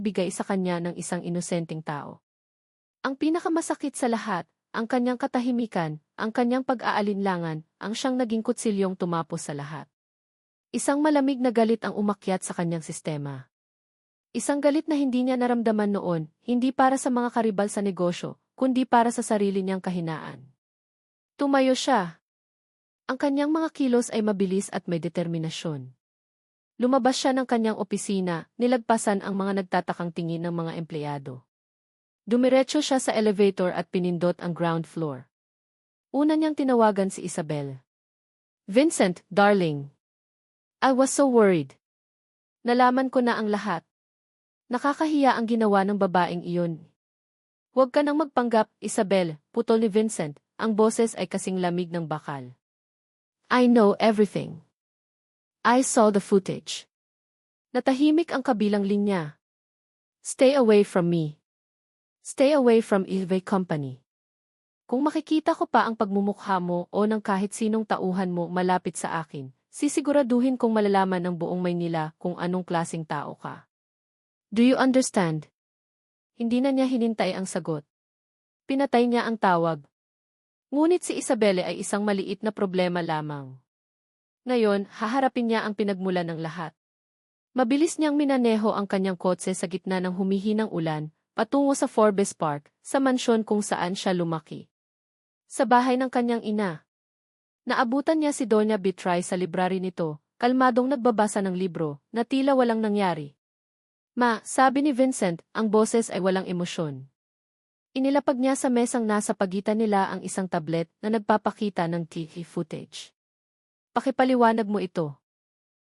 bigay sa kanya ng isang inosenteng tao. Ang pinakamasakit sa lahat, ang kanyang katahimikan, ang kanyang pag-aalinlangan, ang siyang naging kutsilyong tumapos sa lahat. Isang malamig na galit ang umakyat sa kanyang sistema. Isang galit na hindi niya naramdaman noon, hindi para sa mga karibal sa negosyo, kundi para sa sarili niyang kahinaan. Tumayo siya. Ang kanyang mga kilos ay mabilis at may determinasyon. Lumabas siya ng kanyang opisina, nilagpasan ang mga nagtatakang tingin ng mga empleyado. Dumiretso siya sa elevator at pinindot ang ground floor. Una niyang tinawagan si Isabel. "Vincent, darling. I was so worried. Nalaman ko na ang lahat. Nakakahiya ang ginawa ng babaeng iyon." "Huwag ka nang magpanggap, Isabel," putol ni Vincent, ang boses ay kasing lamig ng bakal. "I know everything. I saw the footage." Natahimik ang kabilang linya. "Stay away from me. Stay away from Ilve Company. Kung makikita ko pa ang pagmumukha mo o ng kahit sinong tauhan mo malapit sa akin, sisiguraduhin kong malalaman ng buong Maynila kung anong klaseng tao ka. Do you understand?" Hindi na niya hinintay ang sagot. Pinatay niya ang tawag. Ngunit si Isabelle ay isang maliit na problema lamang. Ngayon, haharapin niya ang pinagmulan ng lahat. Mabilis niyang minaneho ang kanyang kotse sa gitna ng humihinang ulan, patungo sa Forbes Park, sa mansyon kung saan siya lumaki. Sa bahay ng kanyang ina. Naabutan niya si Doña Beatrice sa library nito, kalmadong nagbabasa ng libro, na tila walang nangyari. "Ma," sabi ni Vincent, ang boses ay walang emosyon. Inilapag niya sa mesang nasa pagitan nila ang isang tablet na nagpapakita ng TV footage. "Pakipaliwanag mo ito."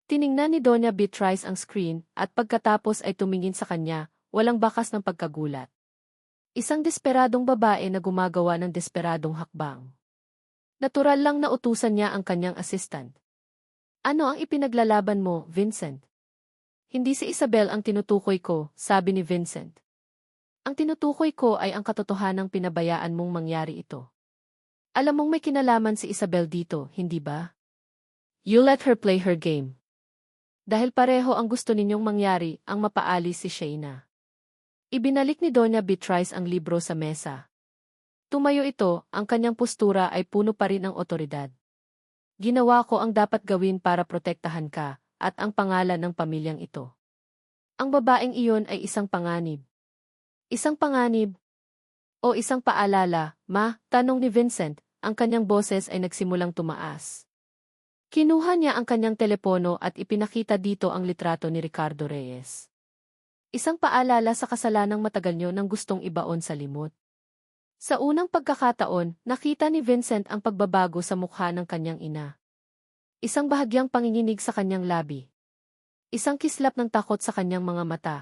Tiningnan ni Doña Beatrice ang screen at pagkatapos ay tumingin sa kanya, walang bakas ng pagkagulat. Isang desperadong babae na gumagawa ng desperadong hakbang. Natural lang na utusan niya ang kanyang assistant. "Ano ang ipinaglalaban mo, Vincent?" "Hindi si Isabel ang tinutukoy ko," sabi ni Vincent. "Ang tinutukoy ko ay ang katotohanang pinabayaan mong mangyari ito. Alam mong may kinalaman si Isabel dito, hindi ba? You let her play her game. Dahil pareho ang gusto ninyong mangyari, ang mapaalis si Shayna." Ibinalik ni Doña Beatrice ang libro sa mesa. Tumayo ito, ang kanyang postura ay puno pa rin ng otoridad. "Ginawa ko ang dapat gawin para protektahan ka, at ang pangalan ng pamilyang ito." Ang babaeng iyon ay isang panganib. "Isang panganib? O isang paalala, ma?" tanong ni Vincent, ang kanyang boses ay nagsimulang tumaas. Kinuha niya ang kanyang telepono at ipinakita dito ang litrato ni Ricardo Reyes. Isang paalala sa kasalanang matagal niyo nang gustong ibaon sa limot. Sa unang pagkakataon, nakita ni Vincent ang pagbabago sa mukha ng kanyang ina. Isang bahagyang panginginig sa kanyang labi. Isang kislap ng takot sa kanyang mga mata.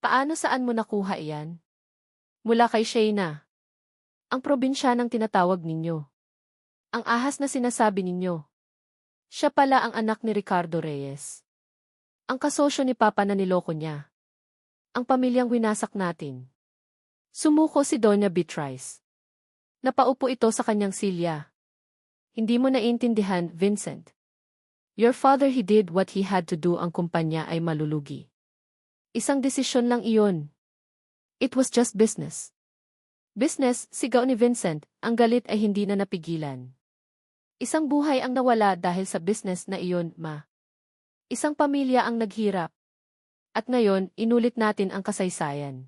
"Paano, saan mo nakuha iyan?" "Mula kay Shayna. Ang probinsyanang tinatawag ninyo. Ang ahas na sinasabi ninyo. Siya pala ang anak ni Ricardo Reyes. Ang kasosyo ni Papa na niloko niya. Ang pamilyang winasak natin." Sumuko si Doña Beatrice. Napaupo ito sa kanyang silya. "Hindi mo naiintindihan, Vincent. Your father, he did what he had to do, ang kumpanya ay malulugi. Isang desisyon lang iyon. It was just business." "Business," sigaw ni Vincent, ang galit ay hindi na napigilan. "Isang buhay ang nawala dahil sa business na iyon, ma. Isang pamilya ang naghirap. At ngayon, inulit natin ang kasaysayan.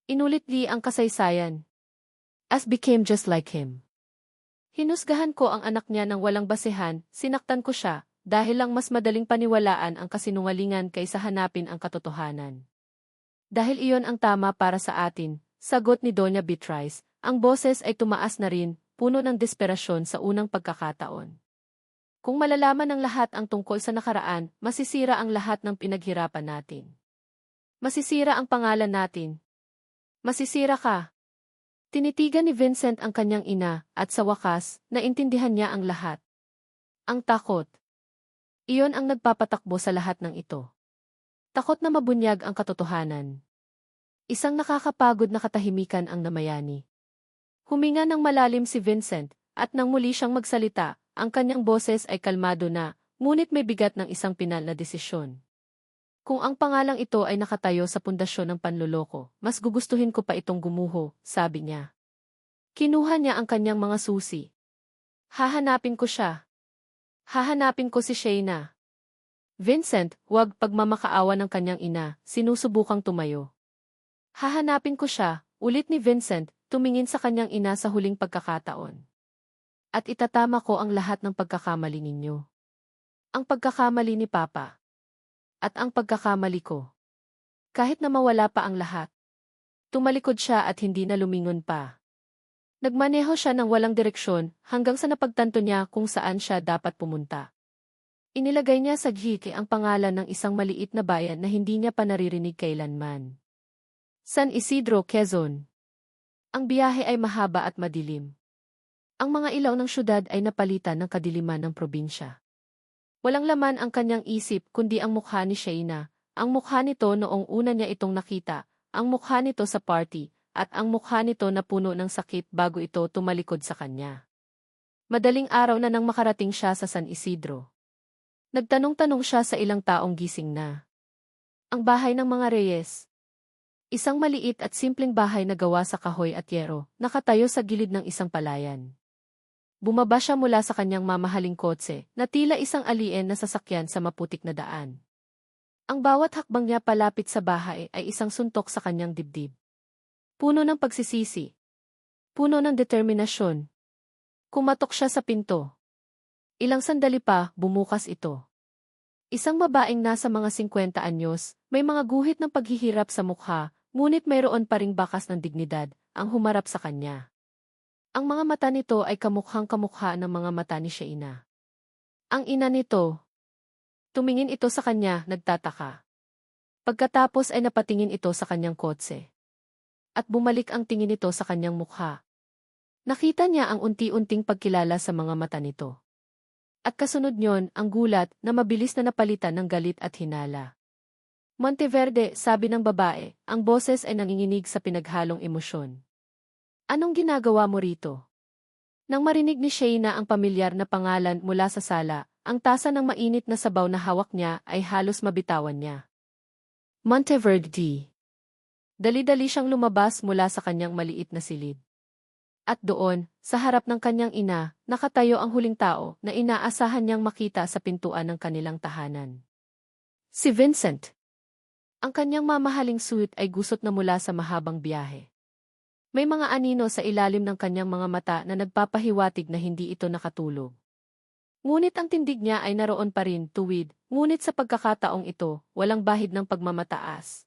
Inulit li ang kasaysayan. As became just like him." Hinusgahan ko ang anak niya ng walang basehan, sinaktan ko siya, dahil lang mas madaling paniwalaan ang kasinungalingan kaysa hanapin ang katotohanan. "Dahil iyon ang tama para sa atin," sagot ni Doña Beatrice, ang boses ay tumaas na rin, puno ng desperasyon sa unang pagkakataon. "Kung malalaman ng lahat ang tungkol sa nakaraan, masisira ang lahat ng pinaghirapan natin. Masisira ang pangalan natin. Masisira ka." Tinitigan ni Vincent ang kanyang ina, at sa wakas, naintindihan niya ang lahat. Ang takot. Iyon ang nagpapatakbo sa lahat ng ito. Takot na mabunyag ang katotohanan. Isang nakakapagod na katahimikan ang namayani. Huminga ng malalim si Vincent, at nang muli siyang magsalita, ang kanyang boses ay kalmado na, ngunit may bigat ng isang pinal na desisyon. Kung ang pangalang ito ay nakatayo sa pundasyon ng panloloko, mas gugustuhin ko pa itong gumuho, sabi niya. Kinuha niya ang kanyang mga susi. Hahanapin ko siya. Hahanapin ko si Shayna. Vincent, huwag pagmamakaawa ng kanyang ina, sinusubukang tumayo. Hahanapin ko siya, ulit ni Vincent, tumingin sa kanyang ina sa huling pagkakataon. At itatama ko ang lahat ng pagkakamali ninyo. Ang pagkakamali ni Papa. At ang pagkakamali ko. Kahit na mawala pa ang lahat. Tumalikod siya at hindi na lumingon pa. Nagmaneho siya ng walang direksyon hanggang sa napagtanto niya kung saan siya dapat pumunta. Inilagay niya sa gihiki ang pangalan ng isang maliit na bayan na hindi niya pa naririnig kailanman. San Isidro, Quezon. Ang biyahe ay mahaba at madilim. Ang mga ilaw ng syudad ay napalitan ng kadiliman ng probinsya. Walang laman ang kanyang isip kundi ang mukha ni Shayna, ang mukha nito noong una niya itong nakita, ang mukha nito sa party, at ang mukha nito na puno ng sakit bago ito tumalikod sa kanya. Madaling araw na nang makarating siya sa San Isidro. Nagtanong-tanong siya sa ilang taong gising na. Ang bahay ng mga Reyes. Isang maliit at simpleng bahay na gawa sa kahoy at yero, nakatayo sa gilid ng isang palayan. Bumaba siya mula sa kanyang mamahaling kotse, na tila isang alien na sasakyan sa maputik na daan. Ang bawat hakbang niya palapit sa bahay ay isang suntok sa kanyang dibdib. Puno ng pagsisisi. Puno ng determinasyon. Kumatok siya sa pinto. Ilang sandali pa, bumukas ito. Isang babaeng nasa mga 50 anyos, may mga guhit ng paghihirap sa mukha, ngunit mayroon pa ring bakas ng dignidad, ang humarap sa kanya. Ang mga mata nito ay kamukhang-kamukha ng mga mata ni Shayna. Ang ina nito. Tumingin ito sa kanya, nagtataka. Pagkatapos ay napatingin ito sa kanyang kotse. At bumalik ang tingin nito sa kanyang mukha. Nakita niya ang unti-unting pagkilala sa mga mata nito. At kasunod niyon, ang gulat na mabilis na napalitan ng galit at hinala. Monteverde, sabi ng babae, ang boses ay nanginginig sa pinaghalong emosyon. Anong ginagawa mo rito? Nang marinig ni Shayna ang pamilyar na pangalan mula sa sala, ang tasa ng mainit na sabaw na hawak niya ay halos mabitawan niya. Monteverde. Dali-dali siyang lumabas mula sa kanyang maliit na silid. At doon, sa harap ng kanyang ina, nakatayo ang huling tao na inaasahan niyang makita sa pintuan ng kanilang tahanan. Si Vincent. Ang kanyang mamahaling suit ay gusot na mula sa mahabang biyahe. May mga anino sa ilalim ng kanyang mga mata na nagpapahiwatig na hindi ito nakatulog. Ngunit ang tindig niya ay naroon pa rin, tuwid, ngunit sa pagkakataong ito, walang bahid ng pagmamataas.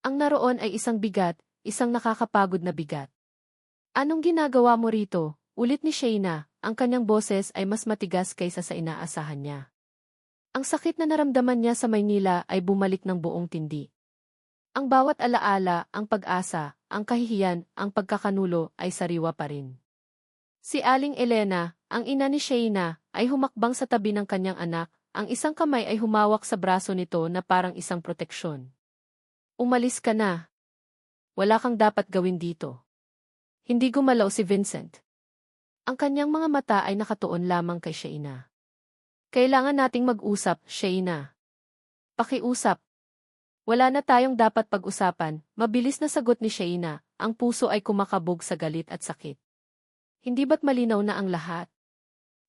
Ang naroon ay isang bigat, isang nakakapagod na bigat. Anong ginagawa mo rito? Ulit ni Shayna, ang kanyang boses ay mas matigas kaysa sa inaasahan niya. Ang sakit na naramdaman niya sa Maynila ay bumalik ng buong tindi. Ang bawat alaala, ang pag-asa, ang kahihiyan, ang pagkakanulo ay sariwa pa rin. Si Aling Elena, ang ina ni Shayna, ay humakbang sa tabi ng kanyang anak, ang isang kamay ay humawak sa braso nito na parang isang proteksyon. Umalis ka na. Wala kang dapat gawin dito. Hindi gumalaw si Vincent. Ang kanyang mga mata ay nakatuon lamang kay Shayna. Kailangan nating mag-usap, Shayna. Pakiusap. Wala na tayong dapat pag-usapan, mabilis na sagot ni Shayna, ang puso ay kumakabog sa galit at sakit. Hindi ba't malinaw na ang lahat?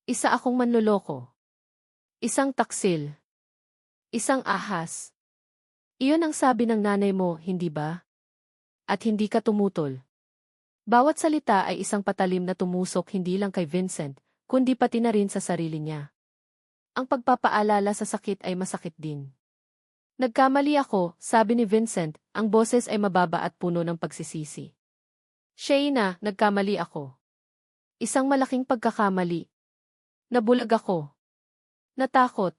Isa akong manloloko. Isang taksil. Isang ahas. Iyon ang sabi ng nanay mo, hindi ba? At hindi ka tumutol. Bawat salita ay isang patalim na tumusok hindi lang kay Vincent, kundi pati na rin sa sarili niya. Ang pagpapaalala sa sakit ay masakit din. Nagkamali ako, sabi ni Vincent, ang boses ay mababa at puno ng pagsisisi. Shayna, nagkamali ako. Isang malaking pagkakamali. Nabulag ako. Natakot.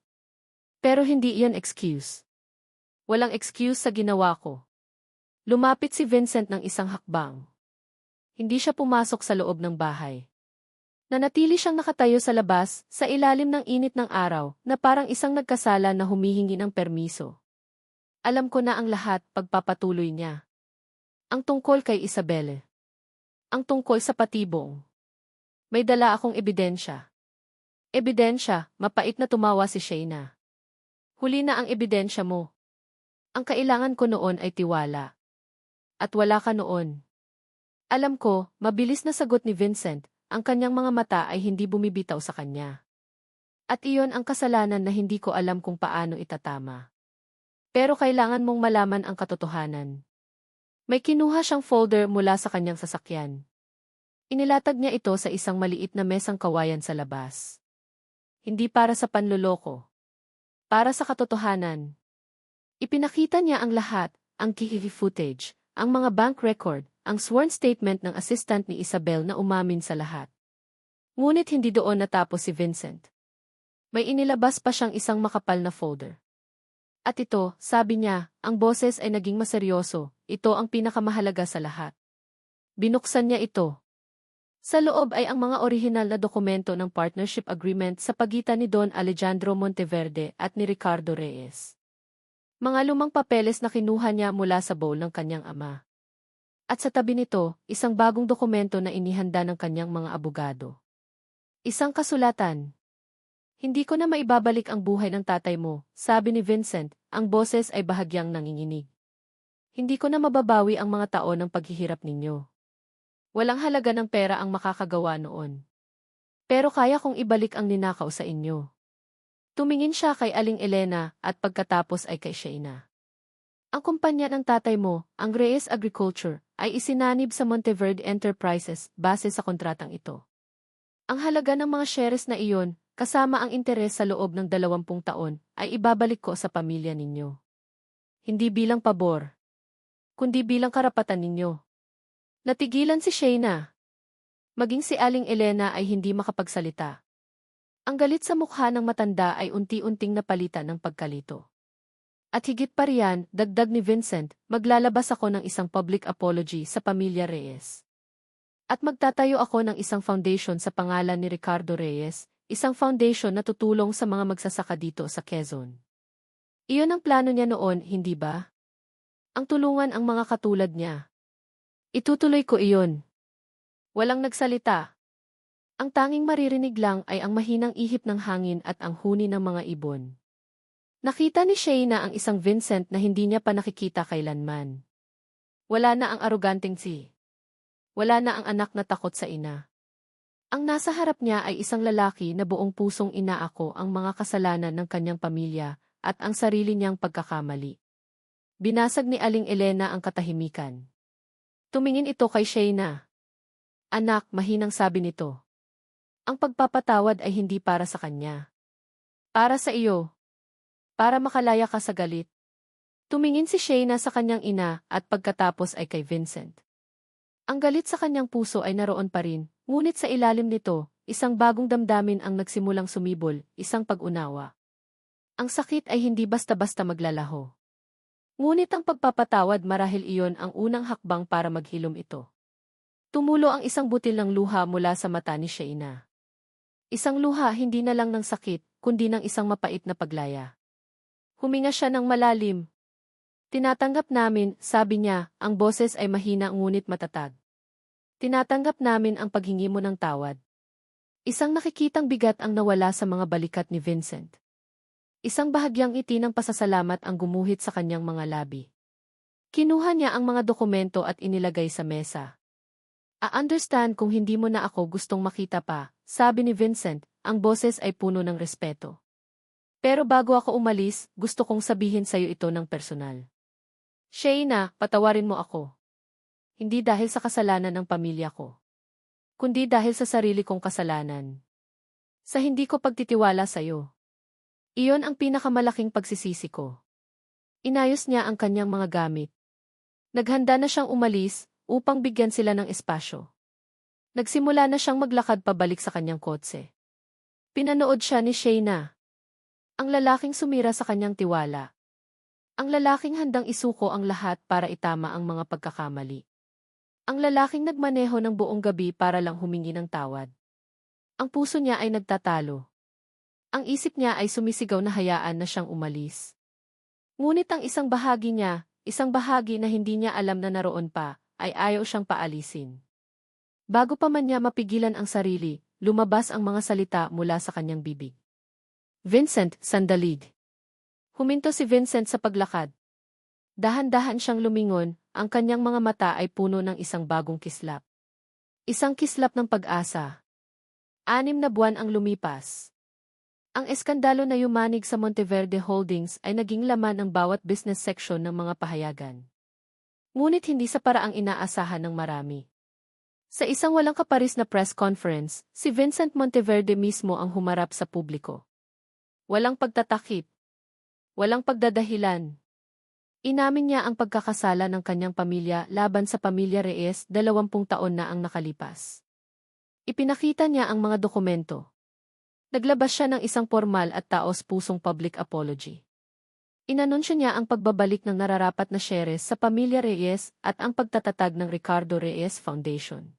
Pero hindi iyan excuse. Walang excuse sa ginawa ko. Lumapit si Vincent ng isang hakbang. Hindi siya pumasok sa loob ng bahay. Nanatili siyang nakatayo sa labas, sa ilalim ng init ng araw, na parang isang nagkasala na humihingi ng permiso. Alam ko na ang lahat, pagpapatuloy niya. Ang tungkol kay Isabelle. Ang tungkol sa patibong. May dala akong ebidensya. Ebidensya, mapait na tumawa si Shayna. Huli na ang ebidensya mo. Ang kailangan ko noon ay tiwala. At wala ka noon. Alam ko, mabilis na sagot ni Vincent, ang kanyang mga mata ay hindi bumibitaw sa kanya. At iyon ang kasalanan na hindi ko alam kung paano itatama. Pero kailangan mong malaman ang katotohanan. May kinuha siyang folder mula sa kanyang sasakyan. Inilatag niya ito sa isang maliit na mesang kawayan sa labas. Hindi para sa panloloko. Para sa katotohanan. Ipinakita niya ang lahat, ang CCTV footage, ang mga bank record, ang sworn statement ng assistant ni Isabel na umamin sa lahat. Ngunit hindi doon natapos si Vincent. May inilabas pa siyang isang makapal na folder. At ito, sabi niya, ang boses ay naging maseryoso, ito ang pinakamahalaga sa lahat. Binuksan niya ito. Sa loob ay ang mga orihinal na dokumento ng partnership agreement sa pagitan ni Don Alejandro Monteverde at ni Ricardo Reyes. Mga lumang papeles na kinuha niya mula sa bowl ng kanyang ama. At sa tabi nito, isang bagong dokumento na inihanda ng kanyang mga abogado. Isang kasulatan. Hindi ko na maibabalik ang buhay ng tatay mo, sabi ni Vincent, ang boses ay bahagyang nanginginig. Hindi ko na mababawi ang mga taon ng paghihirap ninyo. Walang halaga ng pera ang makakagawa noon. Pero kaya kong ibalik ang ninakaw sa inyo. Tumingin siya kay Aling Elena at pagkatapos ay kay Shaina. Ang kumpanya ng tatay mo, ang Reyes Agriculture, ay isinanib sa Monteverde Enterprises base sa kontratang ito. Ang halaga ng mga shares na iyon, kasama ang interes sa loob ng 20 taon, ay ibabalik ko sa pamilya ninyo. Hindi bilang pabor, kundi bilang karapatan ninyo. Natigilan si Shaina. Maging si Aling Elena ay hindi makapagsalita. Ang galit sa mukha ng matanda ay unti-unting napalitan ng pagkalito. At higit pa riyan, dagdag ni Vincent, maglalabas ako ng isang public apology sa pamilya Reyes. At magtatayo ako ng isang foundation sa pangalan ni Ricardo Reyes, isang foundation na tutulong sa mga magsasaka dito sa Quezon. Iyon ang plano niya noon, hindi ba? Ang tulungan ang mga katulad niya. Itutuloy ko iyon. Walang nagsalita. Ang tanging maririnig lang ay ang mahinang ihip ng hangin at ang huni ng mga ibon. Nakita ni Shaina ang isang Vincent na hindi niya pa nakikita kailanman. Wala na ang aroganteng si. Wala na ang anak na takot sa ina. Ang nasa harap niya ay isang lalaki na buong pusong inaako ang mga kasalanan ng kanyang pamilya at ang sarili niyang pagkakamali. Binasag ni Aling Elena ang katahimikan. Tumingin ito kay Shaina. Anak, mahinang sabi nito. Ang pagpapatawad ay hindi para sa kanya. Para sa iyo. Para makalaya ka sa galit. Tumingin si Shaina sa kanyang ina at pagkatapos ay kay Vincent. Ang galit sa kanyang puso ay naroon pa rin, ngunit sa ilalim nito, isang bagong damdamin ang nagsimulang sumibol, isang pag-unawa. Ang sakit ay hindi basta-basta maglalaho. Ngunit ang pagpapatawad marahil iyon ang unang hakbang para maghilom ito. Tumulo ang isang butil ng luha mula sa mata ni Shaina. Isang luha hindi na lang ng sakit, kundi ng isang mapait na paglaya. Huminga siya ng malalim. Tinatanggap namin, sabi niya, ang boses ay mahina ngunit matatag. Tinatanggap namin ang paghingi mo ng tawad. Isang nakikitang bigat ang nawala sa mga balikat ni Vincent. Isang bahagyang ngiti ng pasasalamat ang gumuhit sa kanyang mga labi. Kinuha niya ang mga dokumento at inilagay sa mesa. "I-understand kung hindi mo na ako gustong makita pa," sabi ni Vincent, ang boses ay puno ng respeto. "Pero bago ako umalis, gusto kong sabihin sa'yo ito ng personal. Shaina, patawarin mo ako. Hindi dahil sa kasalanan ng pamilya ko, kundi dahil sa sarili kong kasalanan. Sa hindi ko pagtitiwala sa'yo. Iyon ang pinakamalaking pagsisisi ko." Inayos niya ang kanyang mga gamit. Naghanda na siyang umalis upang bigyan sila ng espasyo. Nagsimula na siyang maglakad pabalik sa kanyang kotse. Pinanood siya ni Shaina. Ang lalaking sumira sa kanyang tiwala. Ang lalaking handang isuko ang lahat para itama ang mga pagkakamali. Ang lalaking nagmaneho ng buong gabi para lang humingi ng tawad. Ang puso niya ay nagtatalo. Ang isip niya ay sumisigaw na hayaan na siyang umalis. Ngunit ang isang bahagi niya, isang bahagi na hindi niya alam na naroon pa, ay ayaw siyang paalisin. Bago pa man niya mapigilan ang sarili, lumabas ang mga salita mula sa kanyang bibig. "Vincent, sandali." Huminto si Vincent sa paglakad. Dahan-dahan siyang lumingon, ang kanyang mga mata ay puno ng isang bagong kislap. Isang kislap ng pag-asa. 6 na buwan ang lumipas. Ang eskandalo na yumanig sa Monteverde Holdings ay naging laman ng bawat business section ng mga pahayagan. Ngunit hindi sa paraang inaasahan ng marami. Sa isang walang kaparis na press conference, si Vincent Monteverde mismo ang humarap sa publiko. Walang pagtatakip. Walang pagdadahilan. Inamin niya ang pagkakasala ng kanyang pamilya laban sa pamilya Reyes 20 taon na ang nakalipas. Ipinakita niya ang mga dokumento. Naglabas siya ng isang formal at taos-pusong public apology. Inanunsyo niya ang pagbabalik ng nararapat na shares sa pamilya Reyes at ang pagtatatag ng Ricardo Reyes Foundation.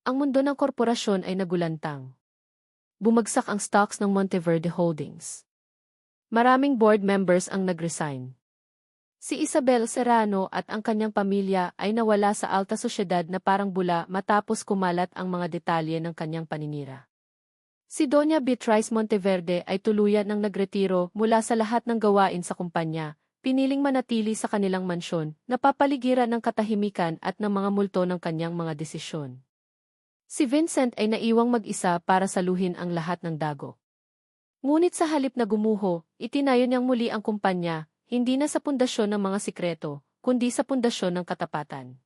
Ang mundo ng korporasyon ay nagulantang. Bumagsak ang stocks ng Monteverde Holdings. Maraming board members ang nag-resign. Si Isabel Serrano at ang kanyang pamilya ay nawala sa alta sosyedad na parang bula matapos kumalat ang mga detalye ng kanyang paninira. Si Doña Beatrice Monteverde ay tuluyan ng nagretiro mula sa lahat ng gawain sa kumpanya, piniling manatili sa kanilang mansyon, napapaligiran ng katahimikan at ng mga multo ng kanyang mga desisyon. Si Vincent ay naiwang mag-isa para saluhin ang lahat ng dago. Ngunit sa halip na gumuho, itinayo niyang muli ang kumpanya, hindi na sa pundasyon ng mga sikreto, kundi sa pundasyon ng katapatan.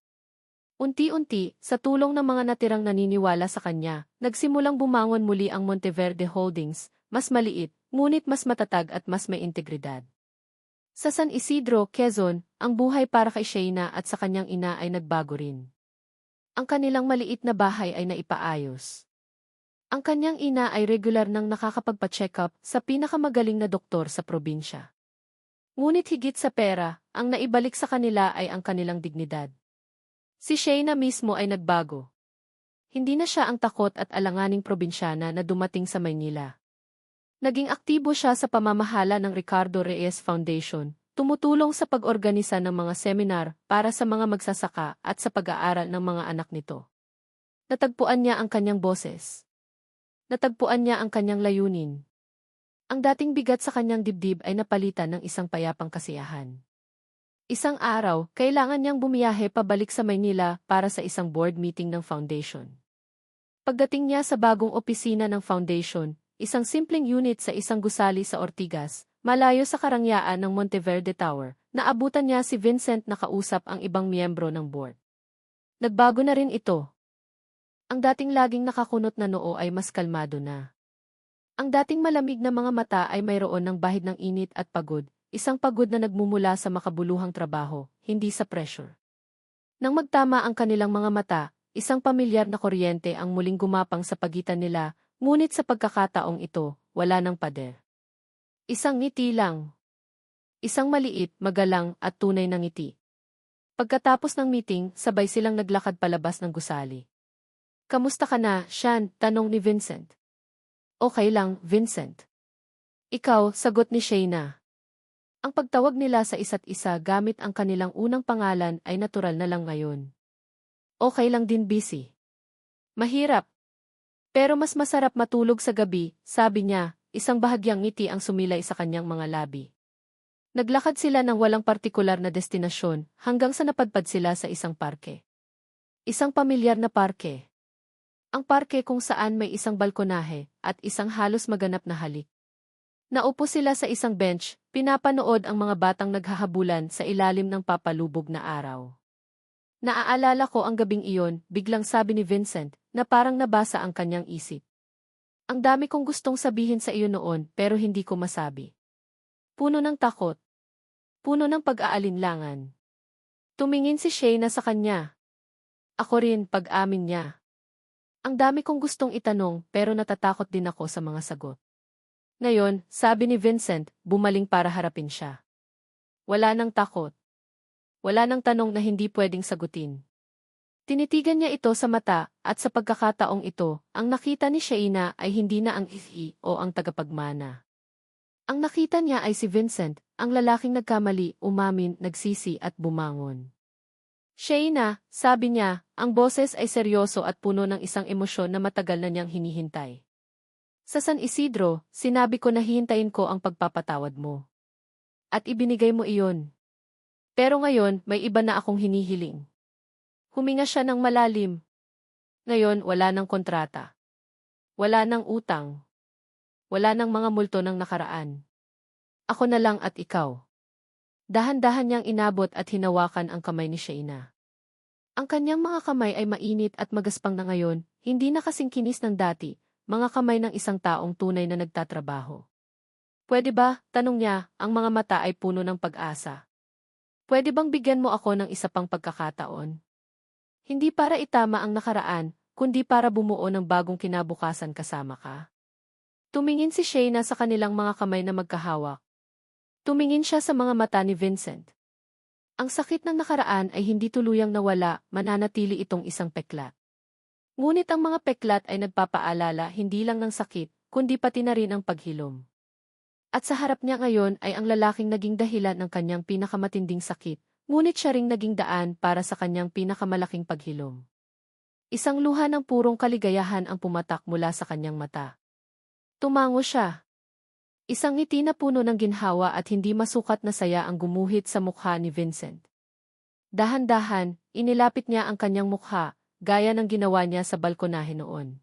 Unti-unti, sa tulong ng mga natirang naniniwala sa kanya, nagsimulang bumangon muli ang Monteverde Holdings, mas maliit, ngunit mas matatag at mas may integridad. Sa San Isidro, Quezon, ang buhay para kay Shayna at sa kanyang ina ay nagbago rin. Ang kanilang maliit na bahay ay naipaayos. Ang kanyang ina ay regular nang nakakapagpa-check up sa pinakamagaling na doktor sa probinsya. Ngunit higit sa pera, ang naibalik sa kanila ay ang kanilang dignidad. Si Shayna mismo ay nagbago. Hindi na siya ang takot at alanganing probinsyana na dumating sa Maynila. Naging aktibo siya sa pamamahala ng Ricardo Reyes Foundation, tumutulong sa pag-organisa ng mga seminar para sa mga magsasaka at sa pag-aaral ng mga anak nito. Natagpuan niya ang kanyang boses. Natagpuan niya ang kanyang layunin. Ang dating bigat sa kanyang dibdib ay napalitan ng isang payapang kasiyahan. Isang araw, kailangan niyang bumiyahe pabalik sa Maynila para sa isang board meeting ng foundation. Pagdating niya sa bagong opisina ng foundation, isang simpleng unit sa isang gusali sa Ortigas, malayo sa karangyaan ng Monteverde Tower, naabutan niya si Vincent na kausap ang ibang miyembro ng board. Nagbago na rin ito. Ang dating laging nakakunot na noo ay mas kalmado na. Ang dating malamig na mga mata ay mayroon ng bahid ng init at pagod, isang pagod na nagmumula sa makabuluhang trabaho, hindi sa pressure. Nang magtama ang kanilang mga mata, isang pamilyar na kuryente ang muling gumapang sa pagitan nila, ngunit sa pagkakataong ito, wala ng pader. Isang ngiti lang. Isang maliit, magalang at tunay na ngiti. Pagkatapos ng meeting, sabay silang naglakad palabas ng gusali. "Kamusta ka na, Sean?" tanong ni Vincent. "Okay lang, Vincent." "Ikaw," sagot ni Shayna. Ang pagtawag nila sa isa't isa gamit ang kanilang unang pangalan ay natural na lang ngayon. "Okay lang din, busy." "Mahirap. Pero mas masarap matulog sa gabi," sabi niya, isang bahagyang ngiti ang sumilay sa kanyang mga labi. Naglakad sila ng walang partikular na destinasyon hanggang sa napadpad sila sa isang parke. Isang pamilyar na parke. Ang parke kung saan may isang balkonahe at isang halos maganap na halik. Naupo sila sa isang bench, pinapanood ang mga batang naghahabulan sa ilalim ng papalubog na araw. "Naaalala ko ang gabing iyon," biglang sabi ni Vincent, na parang nabasa ang kanyang isip. "Ang dami kong gustong sabihin sa iyo noon pero hindi ko masabi." Puno ng takot. Puno ng pag-aalinlangan. Tumingin si Shayna sa kanya. "Ako rin," pag-amin niya. "Ang dami kong gustong itanong pero natatakot din ako sa mga sagot." Ngayon, sabi ni Vincent, bumaling para harapin siya. Wala nang takot. Wala nang tanong na hindi pwedeng sagutin. Tinitigan niya ito sa mata, at sa pagkakataong ito, ang nakita ni Shayna ay hindi na ang ihi o ang tagapagmana. Ang nakita niya ay si Vincent, ang lalaking nagkamali, umamin, nagsisi at bumangon. "Shayna," sabi niya, ang boses ay seryoso at puno ng isang emosyon na matagal na niyang hinihintay. "Sa San Isidro, sinabi ko na hihintayin ko ang pagpapatawad mo. At ibinigay mo iyon. Pero ngayon, may iba na akong hinihiling. Huminga siya ng malalim. Ngayon, wala ng kontrata. Wala ng utang. Wala ng mga multo ng nakaraan. Ako na lang at ikaw. Dahan-dahan niyang inabot at hinawakan ang kamay ni Shaina. Ang kanyang mga kamay ay mainit at magaspang na ngayon, hindi na kasing kinis ng dati, mga kamay ng isang taong tunay na nagtatrabaho. Pwede ba, tanong niya, ang mga mata ay puno ng pag-asa. Pwede bang bigyan mo ako ng isa pang pagkakataon? Hindi para itama ang nakaraan, kundi para bumuo ng bagong kinabukasan kasama ka. Tumingin si Shaina sa kanilang mga kamay na magkahawak. Tumingin siya sa mga mata ni Vincent. Ang sakit ng nakaraan ay hindi tuluyang nawala, mananatili itong isang peklat. Ngunit ang mga peklat ay nagpapaalala hindi lang ng sakit, kundi pati na rin ang paghilom. At sa harap niya ngayon ay ang lalaking naging dahilan ng kanyang pinakamatinding sakit, ngunit siya ring naging daan para sa kanyang pinakamalaking paghilom. Isang luha ng purong kaligayahan ang pumatak mula sa kanyang mata. Tumango siya. Isang ngiti na puno ng ginhawa at hindi masukat na saya ang gumuhit sa mukha ni Vincent. Dahan-dahan, inilapit niya ang kanyang mukha, gaya ng ginawa niya sa balkonahe noon.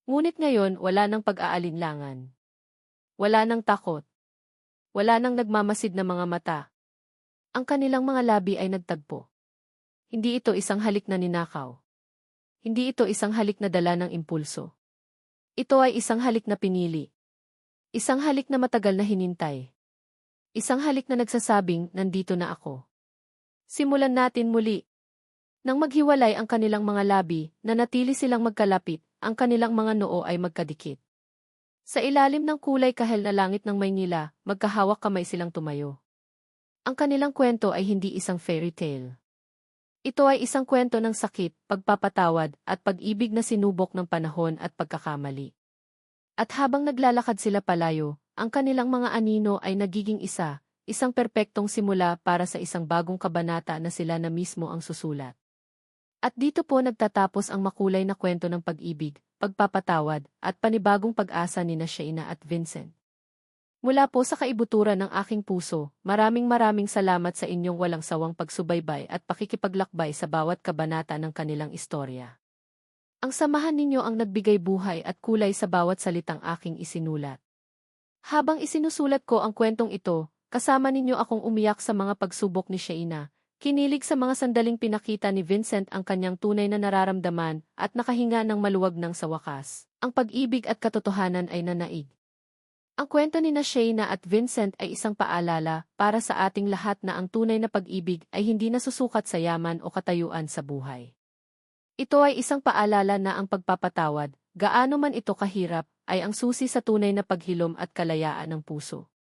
Ngunit ngayon wala nang pag-aalinlangan. Wala nang takot. Wala nang nagmamasid na mga mata. Ang kanilang mga labi ay nagtagpo. Hindi ito isang halik na ninakaw. Hindi ito isang halik na dala ng impulso. Ito ay isang halik na pinili. Isang halik na matagal na hinintay. Isang halik na nagsasabing, nandito na ako. Simulan natin muli. Nang maghiwalay ang kanilang mga labi, nanatili silang magkalapit, ang kanilang mga noo ay magkadikit. Sa ilalim ng kulay kahel na langit ng Maynila, magkahawak kamay silang tumayo. Ang kanilang kwento ay hindi isang fairy tale. Ito ay isang kwento ng sakit, pagpapatawad, at pag-ibig na sinubok ng panahon at pagkakamali. At habang naglalakad sila palayo, ang kanilang mga anino ay nagiging isa, isang perpektong simula para sa isang bagong kabanata na sila na mismo ang susulat. At dito po nagtatapos ang makulay na kwento ng pag-ibig, pagpapatawad, at panibagong pag-asa ni Shaina at Vincent. Mula po sa kaibuturan ng aking puso, maraming salamat sa inyong walang sawang pagsubaybay at pakikipaglakbay sa bawat kabanata ng kanilang istorya. Ang samahan ninyo ang nagbigay buhay at kulay sa bawat salitang aking isinulat. Habang isinusulat ko ang kwentong ito, kasama ninyo akong umiyak sa mga pagsubok ni Shaina, kinilig sa mga sandaling pinakita ni Vincent ang kanyang tunay na nararamdaman at nakahinga ng maluwag nang sa wakas. Ang pag-ibig at katotohanan ay nanaig. Ang kwento ni Shaina at Vincent ay isang paalala para sa ating lahat na ang tunay na pag-ibig ay hindi nasusukat sa yaman o katayuan sa buhay. Ito ay isang paalala na ang pagpapatawad, gaano man ito kahirap, ay ang susi sa tunay na paghilom at kalayaan ng puso.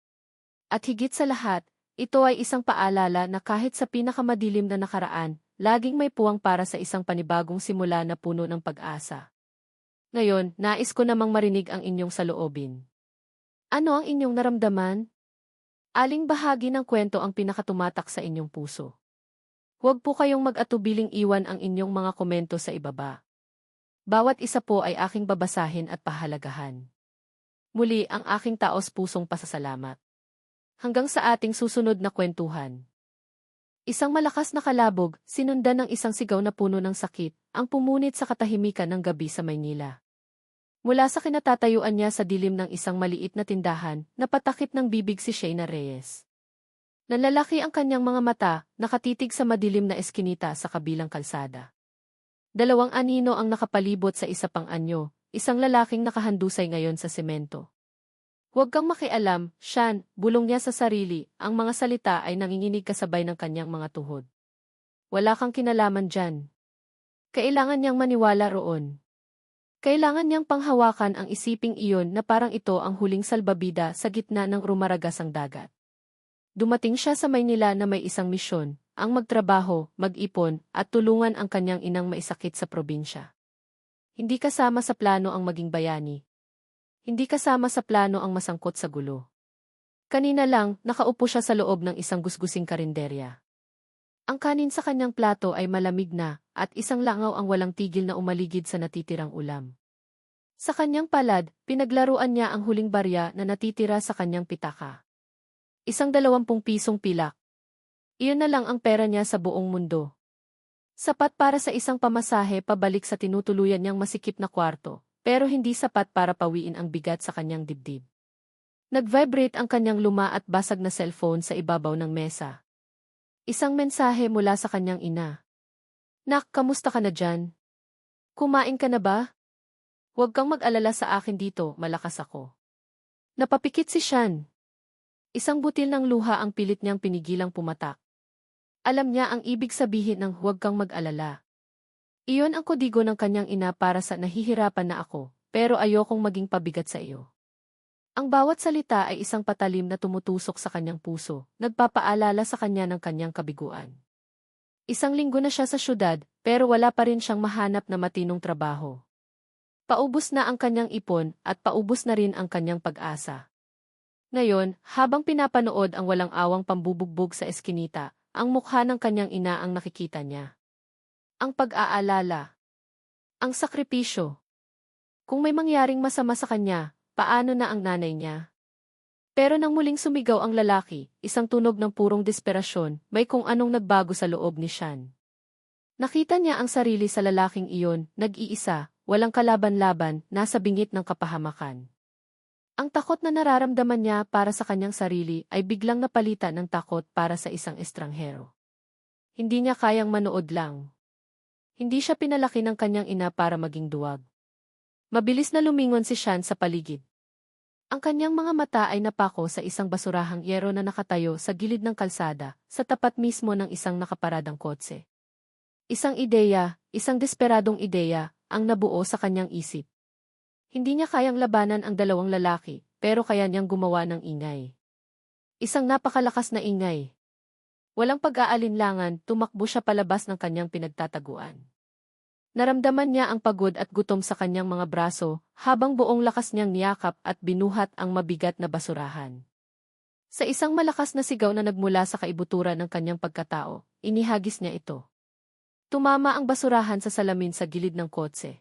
At higit sa lahat, ito ay isang paalala na kahit sa pinakamadilim na nakaraan, laging may puwang para sa isang panibagong simula na puno ng pag-asa. Ngayon, nais ko namang marinig ang inyong saloobin. Ano ang inyong naramdaman? Aling bahagi ng kwento ang pinakatumatak sa inyong puso? Huwag po kayong mag-atubiling iwan ang inyong mga komento sa ibaba. Bawat isa po ay aking babasahin at pahalagahan. Muli ang aking taos-pusong pasasalamat. Hanggang sa ating susunod na kwentuhan. Isang malakas na kalabog, sinundan ng isang sigaw na puno ng sakit, ang pumunit sa katahimikan ng gabi sa Maynila. Mula sa kinatatayuan niya sa dilim ng isang maliit na tindahan, napatakip ng bibig si Shaina Reyes. Nalalaki ang kanyang mga mata, nakatitig sa madilim na eskinita sa kabilang kalsada. Dalawang anino ang nakapalibot sa isa pang anyo, isang lalaking nakahandusay ngayon sa semento. Huwag kang makialam, Shan, bulong niya sa sarili, ang mga salita ay nanginginig kasabay ng kanyang mga tuhod. Wala kang kinalaman dyan. Kailangan niyang maniwala roon. Kailangan niyang panghawakan ang isiping iyon na parang ito ang huling salbabida sa gitna ng rumaragasang dagat. Dumating siya sa Maynila na may isang misyon, ang magtrabaho, mag-ipon, at tulungan ang kanyang inang maisakit sa probinsya. Hindi kasama sa plano ang maging bayani. Hindi kasama sa plano ang masangkot sa gulo. Kanina lang, nakaupo siya sa loob ng isang gusgusing karinderya. Ang kanin sa kanyang plato ay malamig na, at isang langaw ang walang tigil na umaligid sa natitirang ulam. Sa kanyang palad, pinaglaruan niya ang huling barya na natitira sa kanyang pitaka. Isang 20 pisong pilak. Iyon na lang ang pera niya sa buong mundo. Sapat para sa isang pamasahe pabalik sa tinutuluyan niyang masikip na kwarto, pero hindi sapat para pawiin ang bigat sa kanyang dibdib. Nag-vibrate ang kanyang luma at basag na cellphone sa ibabaw ng mesa. Isang mensahe mula sa kanyang ina. Nak, kamusta ka na dyan? Kumain ka na ba? Huwag kang mag-alala sa akin dito, malakas ako. Napapikit si Shan. Isang butil ng luha ang pilit niyang pinigilang pumatak. Alam niya ang ibig sabihin ng huwag kang mag-alala. Iyon ang kodigo ng kanyang ina para sa nahihirapan na ako, pero ayokong maging pabigat sa iyo. Ang bawat salita ay isang patalim na tumutusok sa kanyang puso, nagpapaalala sa kanya ng kanyang kabiguan. Isang linggo na siya sa syudad, pero wala pa rin siyang mahanap na matinong trabaho. Paubos na ang kanyang ipon at paubos na rin ang kanyang pag-asa. Ngayon, habang pinapanood ang walang awang pambubugbog sa eskinita, ang mukha ng kanyang ina ang nakikita niya. Ang pag-aalala. Ang sakripisyo. Kung may mangyaring masama sa kanya, paano na ang nanay niya? Pero nang muling sumigaw ang lalaki, isang tunog ng purong desperasyon, may kung anong nagbago sa loob ni Shan. Nakita niya ang sarili sa lalaking iyon, nag-iisa, walang kalaban-laban, nasa bingit ng kapahamakan. Ang takot na nararamdaman niya para sa kanyang sarili ay biglang napalitan ng takot para sa isang estranghero. Hindi niya kayang manood lang. Hindi siya pinalaki ng kanyang ina para maging duwag. Mabilis na lumingon si Shan sa paligid. Ang kanyang mga mata ay napako sa isang basurahang yero na nakatayo sa gilid ng kalsada, sa tapat mismo ng isang nakaparadang kotse. Isang ideya, isang desperadong ideya, ang nabuo sa kanyang isip. Hindi niya kayang labanan ang dalawang lalaki, pero kaya niyang gumawa ng ingay. Isang napakalakas na ingay. Walang pag-aalinlangan, tumakbo siya palabas ng kanyang pinagtataguan. Naramdaman niya ang pagod at gutom sa kanyang mga braso, habang buong lakas niyang niyakap at binuhat ang mabigat na basurahan. Sa isang malakas na sigaw na nagmula sa kaibuturan ng kanyang pagkatao, inihagis niya ito. Tumama ang basurahan sa salamin sa gilid ng kotse.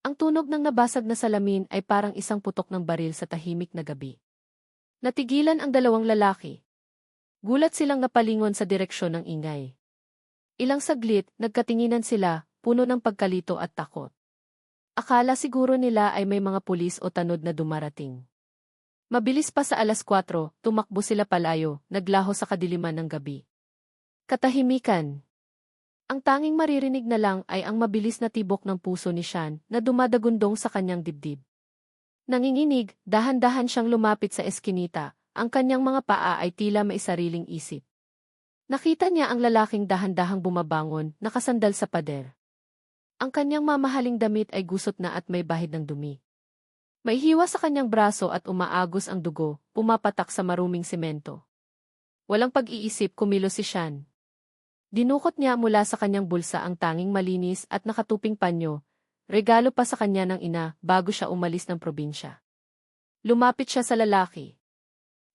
Ang tunog ng nabasag na salamin ay parang isang putok ng baril sa tahimik na gabi. Natigilan ang dalawang lalaki. Gulat silang napalingon sa direksyon ng ingay. Ilang saglit, nagkatinginan sila, puno ng pagkalito at takot. Akala siguro nila ay may mga pulis o tanod na dumarating. Mabilis pa sa 4:00, tumakbo sila palayo, naglaho sa kadiliman ng gabi. Katahimikan. Ang tanging maririnig na lang ay ang mabilis na tibok ng puso ni Shan na dumadagundong sa kanyang dibdib. Nanginginig, dahan-dahan siyang lumapit sa eskinita, ang kanyang mga paa ay tila may sariling isip. Nakita niya ang lalaking dahan-dahang bumabangon, nakasandal sa pader. Ang kanyang mamahaling damit ay gusot na at may bahid ng dumi. May hiwa sa kanyang braso at umaagos ang dugo, pumapatak sa maruming semento. Walang pag-iisip kumilos si Shan. Dinukot niya mula sa kanyang bulsa ang tanging malinis at nakatuping panyo, regalo pa sa kanya ng ina bago siya umalis ng probinsya. Lumapit siya sa lalaki.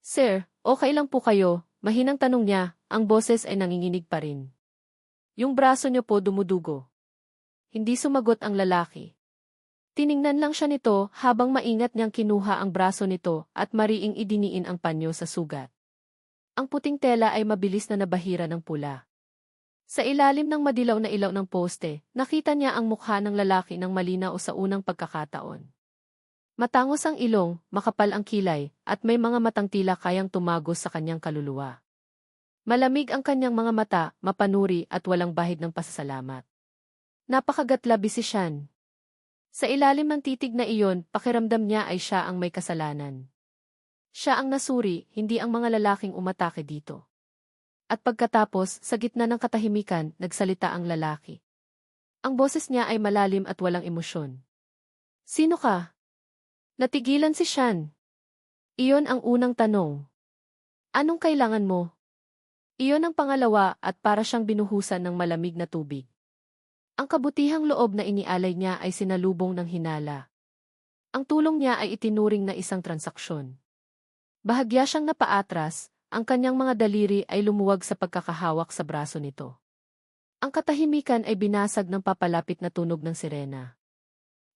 Sir, okay lang po kayo? Mahinang tanong niya, ang boses ay nanginginig pa rin. Yung braso niyo po dumudugo. Hindi sumagot ang lalaki. Tiningnan lang siya nito habang maingat niyang kinuha ang braso nito at mariing idiniin ang panyo sa sugat. Ang puting tela ay mabilis na nabahira ng pula. Sa ilalim ng madilaw na ilaw ng poste, nakita niya ang mukha ng lalaki ng malinaw sa unang pagkakataon. Matangos ang ilong, makapal ang kilay, at may mga matang tila kayang tumagos sa kanyang kaluluwa. Malamig ang kanyang mga mata, mapanuri at walang bahid ng pasasalamat. Napakagatlabi si Shan. Sa ilalim ng titig na iyon, pakiramdam niya ay siya ang may kasalanan. Siya ang nasuri, hindi ang mga lalaking umatake dito. At pagkatapos, sa gitna ng katahimikan, nagsalita ang lalaki. Ang boses niya ay malalim at walang emosyon. Sino ka? Natigilan si Shan. Iyon ang unang tanong. Anong kailangan mo? Iyon ang pangalawa at para siyang binuhusan ng malamig na tubig. Ang kabutihang loob na inialay niya ay sinalubong ng hinala. Ang tulong niya ay itinuring na isang transaksyon. Bahagya siyang napaatras, ang kanyang mga daliri ay lumuwag sa pagkakahawak sa braso nito. Ang katahimikan ay binasag ng papalapit na tunog ng sirena.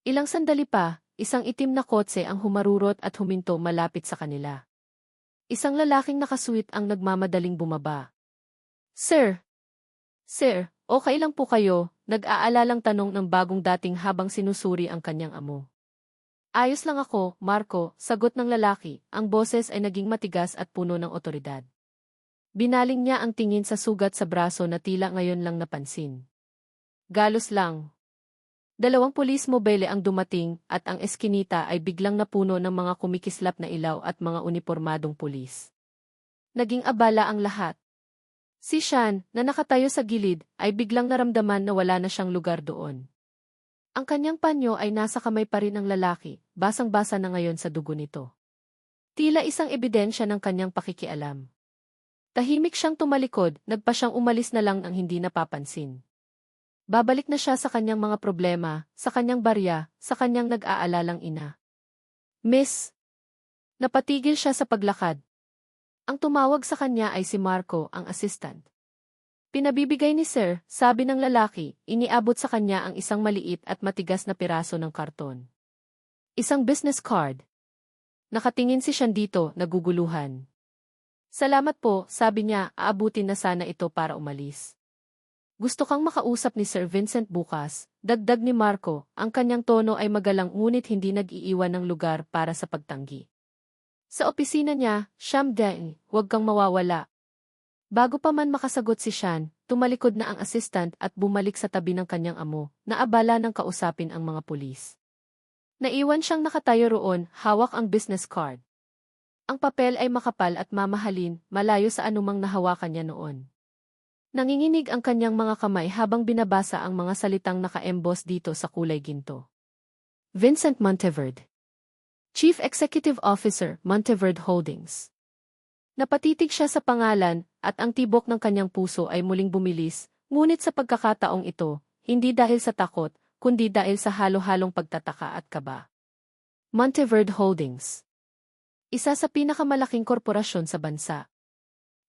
Ilang sandali pa, isang itim na kotse ang humarurot at huminto malapit sa kanila. Isang lalaking nakasuit ang nagmamadaling bumaba. Sir, sir, okay lang po kayo, nag-aalalang tanong ng bagong dating habang sinusuri ang kanyang amo. Ayos lang ako, Marco, sagot ng lalaki, ang boses ay naging matigas at puno ng otoridad. Binaling niya ang tingin sa sugat sa braso na tila ngayon lang napansin. Galos lang. Dalawang pulis mobile ang dumating at ang eskinita ay biglang napuno ng mga kumikislap na ilaw at mga unipormadong pulis. Naging abala ang lahat. Si Sean, na nakatayo sa gilid, ay biglang naramdaman na wala na siyang lugar doon. Ang kanyang panyo ay nasa kamay pa rin ng lalaki, basang-basa na ngayon sa dugo nito. Tila isang ebidensya ng kanyang pakikialam. Tahimik siyang tumalikod, nagpa siyang umalis na lang ang hindi napapansin. Babalik na siya sa kanyang mga problema, sa kanyang barya, sa kanyang nag-aalalang ina. Miss! Napatigil siya sa paglakad. Ang tumawag sa kanya ay si Marco, ang assistant. Pinabibigay ni Sir, sabi ng lalaki, iniabot sa kanya ang isang maliit at matigas na piraso ng karton. Isang business card. Nakatingin si Sean dito, naguguluhan. Salamat po, sabi niya, aabutin na sana ito para umalis. Gusto kang makausap ni Sir Vincent bukas, dagdag ni Marco, ang kanyang tono ay magalang ngunit hindi nag-iiwan ng lugar para sa pagtanggi. Sa opisina niya, Shamdang, huwag kang mawawala. Bago pa man makasagot si Sean, tumalikod na ang assistant at bumalik sa tabi ng kanyang amo, na abala ng kausapin ang mga pulis. Naiwan siyang nakatayo roon, hawak ang business card. Ang papel ay makapal at mamahalin, malayo sa anumang nahawakan niya noon. Nanginginig ang kanyang mga kamay habang binabasa ang mga salitang naka-emboss dito sa kulay ginto. Vincent Monteverde, Chief Executive Officer, Monteverde Holdings. Napatitig siya sa pangalan, at ang tibok ng kanyang puso ay muling bumilis, ngunit sa pagkakataong ito, hindi dahil sa takot, kundi dahil sa halo-halong pagtataka at kaba. Monteverde Holdings. Isa sa pinakamalaking korporasyon sa bansa.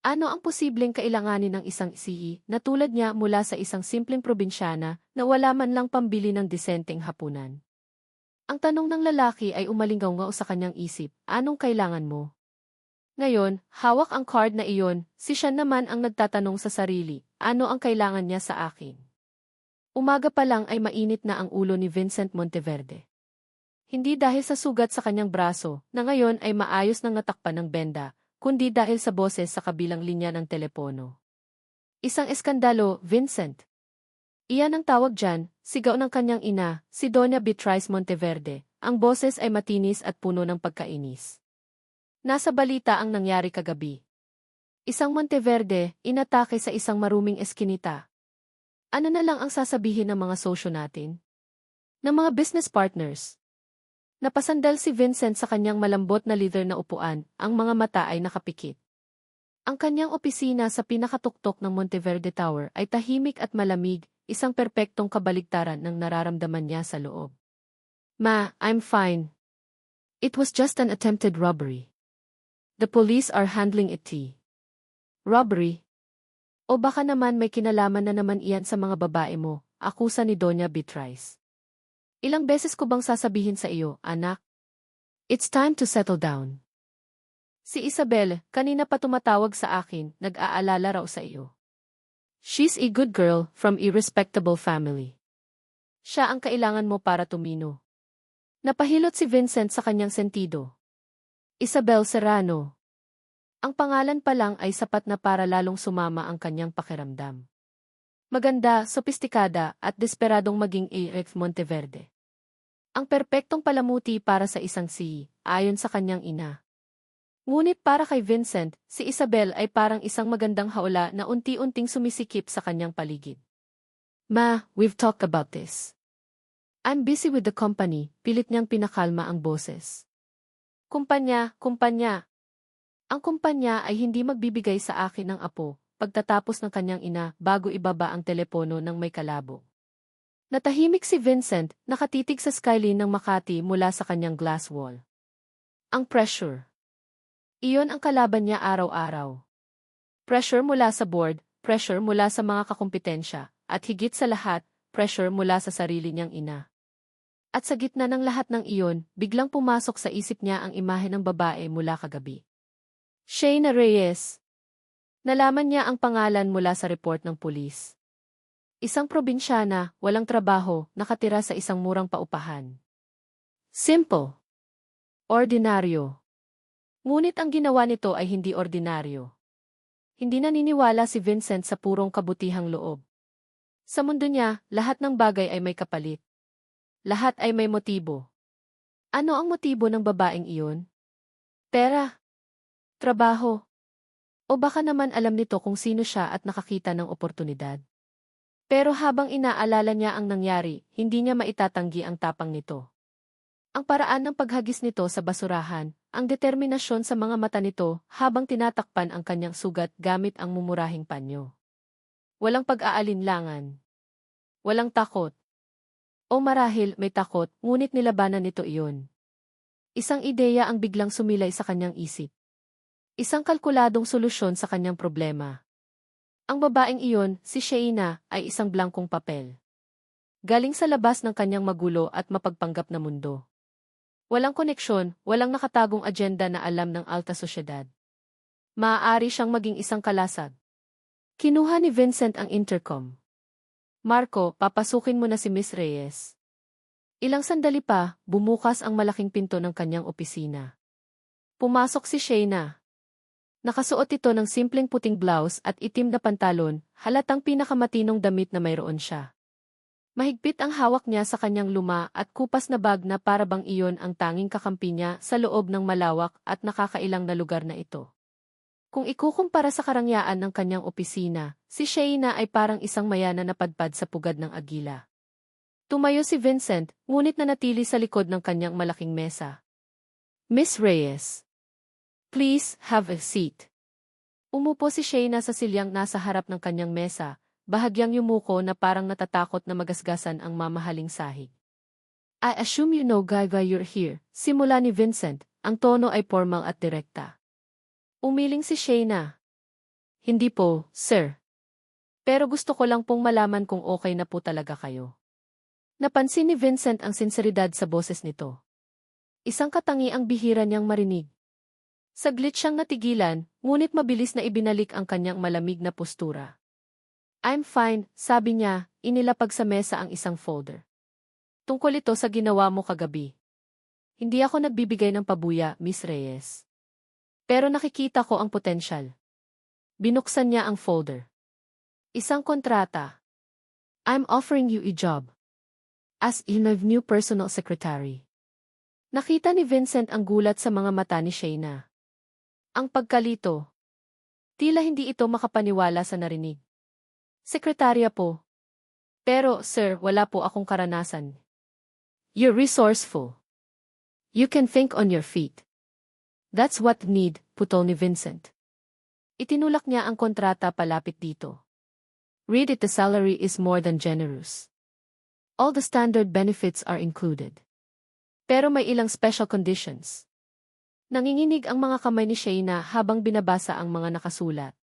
Ano ang posibleng kailanganin ng isang CEO na tulad niya mula sa isang simpleng probinsyana na wala man lang pambili ng disenteng hapunan? Ang tanong ng lalaki ay umalingaw-ngaw sa kanyang isip, anong kailangan mo? Ngayon, hawak ang card na iyon, si Sean naman ang nagtatanong sa sarili, ano ang kailangan niya sa akin? Umaga pa lang ay mainit na ang ulo ni Vincent Monteverde. Hindi dahil sa sugat sa kanyang braso, na ngayon ay maayos nang natakpan ng benda, kundi dahil sa boses sa kabilang linya ng telepono. Isang eskandalo, Vincent. Iyan ang tawag dyan, sigaw ng kanyang ina, si Doña Beatrice Monteverde. Ang boses ay matinis at puno ng pagkainis. Nasa balita ang nangyari kagabi. Isang Monteverde, inatake sa isang maruming eskinita. Ano na lang ang sasabihin ng mga sosyo natin? Ng mga business partners. Napasandal si Vincent sa kanyang malambot na leather na upuan, ang mga mata ay nakapikit. Ang kanyang opisina sa pinakatuktok ng Monteverde Tower ay tahimik at malamig, isang perpektong kabaligtaran ng nararamdaman niya sa loob. Ma, I'm fine. It was just an attempted robbery. The police are handling it. Robbery? O baka naman may kinalaman na naman iyan sa mga babae mo, akusa ni Doña Beatrice. Ilang beses ko bang sasabihin sa iyo, anak? It's time to settle down. Si Isabel, kanina pa tumatawag sa akin, nag-aalala raw sa iyo. She's a good girl, from a respectable family. Siya ang kailangan mo para tumino. Napahilot si Vincent sa kanyang sentido. Isabel Serrano. Ang pangalan pa lang ay sapat na para lalong sumama ang kanyang pakiramdam. Maganda, sopistikada, at desperadong maging A.F. Monteverde. Ang perpektong palamuti para sa isang CEO, ayon sa kanyang ina. Ngunit para kay Vincent, si Isabel ay parang isang magandang haula na unti-unting sumisikip sa kanyang paligid. Ma, we've talked about this. I'm busy with the company, pilit niyang pinakalma ang boses. Kumpanya. Ang kumpanya ay hindi magbibigay sa akin ng apo, pagtatapos ng kanyang ina bago ibaba ang telepono ng may kalabo. Natahimik si Vincent, nakatitig sa skyline ng Makati mula sa kanyang glass wall. Ang pressure. Iyon ang kalaban niya araw-araw. Pressure mula sa board, pressure mula sa mga kakumpetensya, at higit sa lahat, pressure mula sa sarili niyang ina. At sa gitna ng lahat ng iyon, biglang pumasok sa isip niya ang imahe ng babae mula kagabi. Shayna Reyes. Nalaman niya ang pangalan mula sa report ng pulis. Isang probinsyana, walang trabaho, nakatira sa isang murang paupahan. Simple. Ordinaryo. Ngunit ang ginawa nito ay hindi ordinaryo. Hindi naniniwala si Vincent sa purong kabutihang loob. Sa mundo niya, lahat ng bagay ay may kapalit. Lahat ay may motibo. Ano ang motibo ng babaeng iyon? Pera. Trabaho. O baka naman alam nito kung sino siya at nakakita ng oportunidad. Pero habang inaalala niya ang nangyari, hindi niya maitatanggi ang tapang nito. Ang paraan ng paghagis nito sa basurahan, ang determinasyon sa mga mata nito habang tinatakpan ang kanyang sugat gamit ang mumurahing panyo. Walang pag-aalinlangan. Walang takot. O marahil may takot, ngunit nilabanan nito iyon. Isang ideya ang biglang sumilay sa kanyang isip. Isang kalkuladong solusyon sa kanyang problema. Ang babaeng iyon, si Sheina, ay isang blankong papel. Galing sa labas ng kanyang magulo at mapagpanggap na mundo. Walang koneksyon, walang nakatagong agenda na alam ng alta sosyedad. Maaari siyang maging isang kalasag. Kinuha ni Vincent ang intercom. Marco, papasukin mo na si Miss Reyes. Ilang sandali pa, bumukas ang malaking pinto ng kanyang opisina. Pumasok si Sheina. Nakasuot ito ng simpleng puting blouse at itim na pantalon, halatang pinakamatinong damit na mayroon siya. Mahigpit ang hawak niya sa kanyang luma at kupas na bag na para bang iyon ang tanging kakampi niya sa loob ng malawak at nakakailang na lugar na ito. Kung ikukumpara sa karangyaan ng kanyang opisina, si Sheina ay parang isang mayana na padpad sa pugad ng agila. Tumayo si Vincent, ngunit nanatili sa likod ng kanyang malaking mesa. Miss Reyes. Please, have a seat. Umupo si Sheina sa silyang nasa harap ng kanyang mesa, bahagyang yumuko na parang natatakot na magasgasan ang mamahaling sahig. I assume you know why you're here, simula ni Vincent, ang tono ay formal at direkta. Umiling si Sheina. Hindi po, sir. Pero gusto ko lang pong malaman kung okay na po talaga kayo. Napansin ni Vincent ang sinseridad sa boses nito. Isang katangi ang bihira niyang marinig. Saglit siyang natigilan, ngunit mabilis na ibinalik ang kanyang malamig na postura. I'm fine, sabi niya, inilapag sa mesa ang isang folder. Tungkol ito sa ginawa mo kagabi. Hindi ako nagbibigay ng pabuya, Miss Reyes. Pero nakikita ko ang potensyal. Binuksan niya ang folder. Isang kontrata. I'm offering you a job. As in a new personal secretary. Nakita ni Vincent ang gulat sa mga mata ni Sheina. Ang pagkalito. Tila hindi ito makapaniwala sa narinig. Sekretarya po. Pero, sir, wala po akong karanasan. You're resourceful. You can think on your feet. That's what need, putol ni Vincent. Itinulak niya ang kontrata palapit dito. Read it, the salary is more than generous. All the standard benefits are included. Pero may ilang special conditions. Nanginginig ang mga kamay ni Sheina habang binabasa ang mga nakasulat.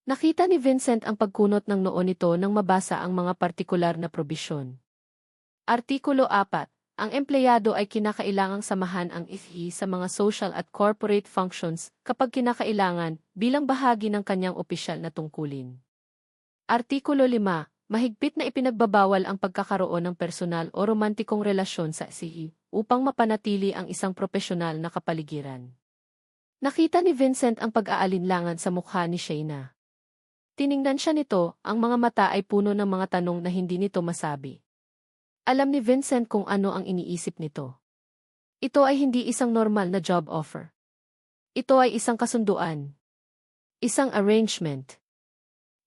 Nakita ni Vincent ang pagkunot ng noo nito nang mabasa ang mga partikular na probisyon. Artikulo 4. Ang empleyado ay kinakailangang samahan ang IFE sa mga social at corporate functions kapag kinakailangan bilang bahagi ng kanyang opisyal na tungkulin. Artikulo 5. Mahigpit na ipinagbabawal ang pagkakaroon ng personal o romantikong relasyon sa IFE upang mapanatili ang isang propesyonal na kapaligiran. Nakita ni Vincent ang pag-aalinlangan sa mukha ni Sheina. Tiningnan siya nito, ang mga mata ay puno ng mga tanong na hindi nito masabi. Alam ni Vincent kung ano ang iniisip nito. Ito ay hindi isang normal na job offer. Ito ay isang kasunduan. Isang arrangement.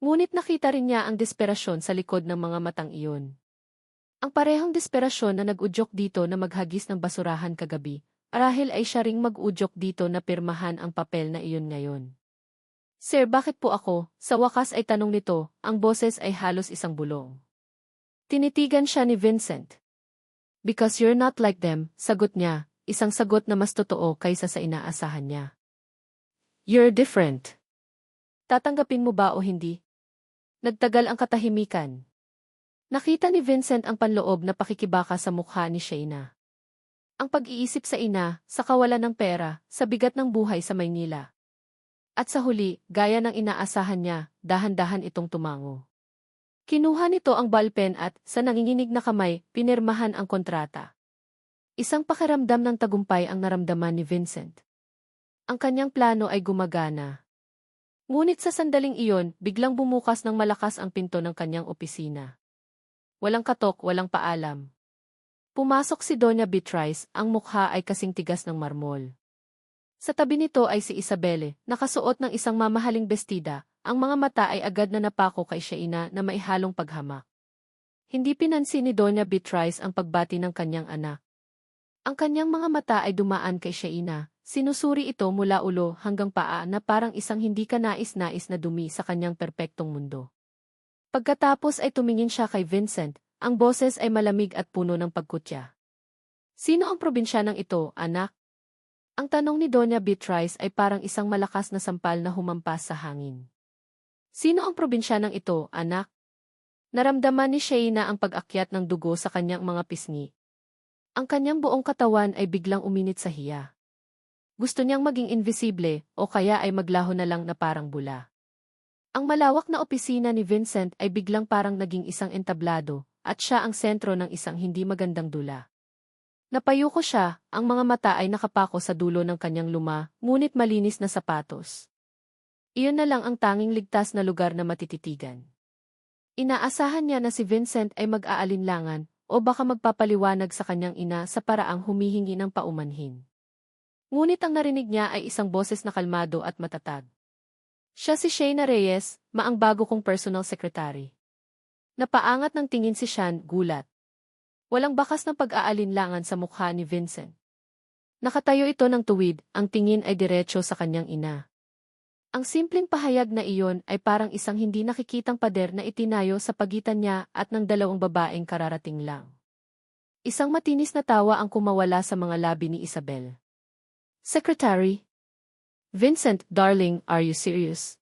Ngunit nakita rin niya ang desperasyon sa likod ng mga matang iyon. Ang parehong desperasyon na nag-udyok dito na maghagis ng basurahan kagabi, marahil ay siya ring mag-udyok dito na pirmahan ang papel na iyon ngayon. Sir, bakit po ako? Sa wakas ay tanong nito, ang boses ay halos isang bulong. Tinitigan siya ni Vincent. Because you're not like them, sagot niya, isang sagot na mas totoo kaysa sa inaasahan niya. You're different. Tatanggapin mo ba o hindi? Nagtagal ang katahimikan. Nakita ni Vincent ang panloob na pakikibaka sa mukha ni Sheina. Ang pag-iisip sa ina, sa kawalan ng pera, sa bigat ng buhay sa Maynila. At sa huli, gaya ng inaasahan niya, dahan-dahan itong tumango. Kinuha nito ang ballpen at, sa nanginginig na kamay, pinirmahan ang kontrata. Isang pakiramdam ng tagumpay ang naramdaman ni Vincent. Ang kanyang plano ay gumagana. Ngunit sa sandaling iyon, biglang bumukas ng malakas ang pinto ng kanyang opisina. Walang katok, walang paalam. Pumasok si Doña Beatrice, ang mukha ay kasing tigas ng marmol. Sa tabi nito ay si Isabelle, nakasuot ng isang mamahaling bestida, ang mga mata ay agad na napako kay Shaina na maihalong paghamak. Hindi pinansin ni Doña Beatrice ang pagbati ng kanyang anak. Ang kanyang mga mata ay dumaan kay Shaina, sinusuri ito mula ulo hanggang paa na parang isang hindi kanais-nais na dumi sa kanyang perpektong mundo. Pagkatapos ay tumingin siya kay Vincent, ang boses ay malamig at puno ng pagkutya. Sino ang probinsyanang ito, anak? Ang tanong ni Doña Beatrice ay parang isang malakas na sampal na humampas sa hangin. Sino ang probinsyanang ito, anak? Naramdaman ni Shaina ang pag-akyat ng dugo sa kanyang mga pisngi. Ang kanyang buong katawan ay biglang uminit sa hiya. Gusto niyang maging invisible o kaya ay maglaho na lang na parang bula. Ang malawak na opisina ni Vincent ay biglang parang naging isang entablado at siya ang sentro ng isang hindi magandang dula. Napayuko siya, ang mga mata ay nakapako sa dulo ng kanyang luma, ngunit malinis na sapatos. Iyon na lang ang tanging ligtas na lugar na matititigan. Inaasahan niya na si Vincent ay mag-aalinlangan o baka magpapaliwanag sa kanyang ina sa paraang humihingi ng paumanhin. Ngunit ang narinig niya ay isang boses na kalmado at matatag. Siya si Shaina Reyes, maang bago kong personal secretary. Napaangat ng tingin si Shan, gulat. Walang bakas ng pag-aalinlangan sa mukha ni Vincent. Nakatayo ito ng tuwid, ang tingin ay diretso sa kanyang ina. Ang simpleng pahayag na iyon ay parang isang hindi nakikitang pader na itinayo sa pagitan niya at ng dalawang babaeng kararating lang. Isang matinis na tawa ang kumawala sa mga labi ni Isabel. Secretary? Vincent, darling, are you serious?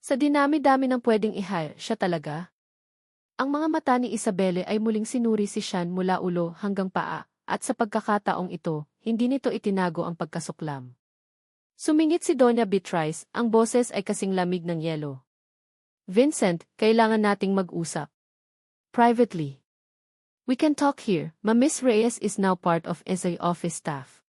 Sa dinami-dami ng pwedeng i-hire, siya talaga? Ang mga mata ni Isabelle ay muling sinuri si Shan mula ulo hanggang paa, at sa pagkakataong ito, hindi nito itinago ang pagkasuklam. Sumingit si Doña Beatrice, ang boses ay kasing lamig ng yelo. Vincent, kailangan nating mag-usap. Privately. We can talk here. Miss Reyes is now part of SA office staff.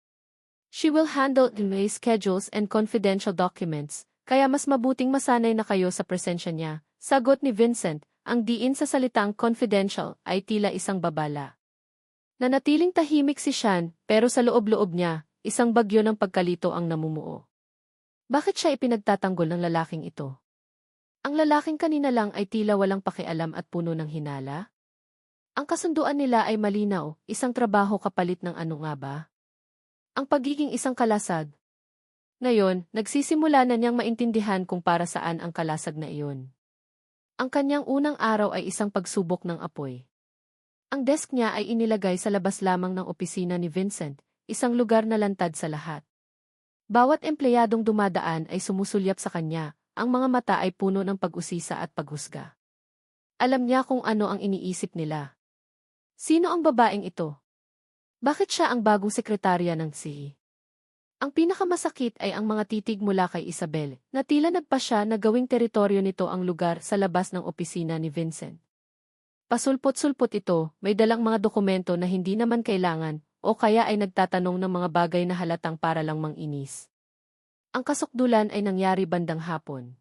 She will handle the schedules and confidential documents, kaya mas mabuting masanay na kayo sa presensya niya, sagot ni Vincent. Ang diin sa salitang confidential ay tila isang babala. Nanatiling tahimik si Shan, pero sa loob-loob niya, isang bagyo ng pagkalito ang namumuo. Bakit siya ipinagtatanggol ng lalaking ito? Ang lalaking kanina lang ay tila walang pakialam at puno ng hinala? Ang kasunduan nila ay malinaw, isang trabaho kapalit ng ano nga ba? Ang pagiging isang kalasag. Ngayon, nagsisimula na niyang maintindihan kung para saan ang kalasag na iyon. Ang kanyang unang araw ay isang pagsubok ng apoy. Ang desk niya ay inilagay sa labas lamang ng opisina ni Vincent, isang lugar na lantad sa lahat. Bawat empleyadong dumadaan ay sumusulyap sa kanya, ang mga mata ay puno ng pag-usisa at paghusga. Alam niya kung ano ang iniisip nila. Sino ang babaeng ito? Bakit siya ang bagong sekretarya ng CE? Ang pinakamasakit ay ang mga titig mula kay Isabel, na tila nagpa siya na gawing teritoryo nito ang lugar sa labas ng opisina ni Vincent. Pasulpot-sulpot ito, may dalang mga dokumento na hindi naman kailangan, o kaya ay nagtatanong ng mga bagay na halatang para lang mang-inis. Ang kasukdulan ay nangyari bandang hapon.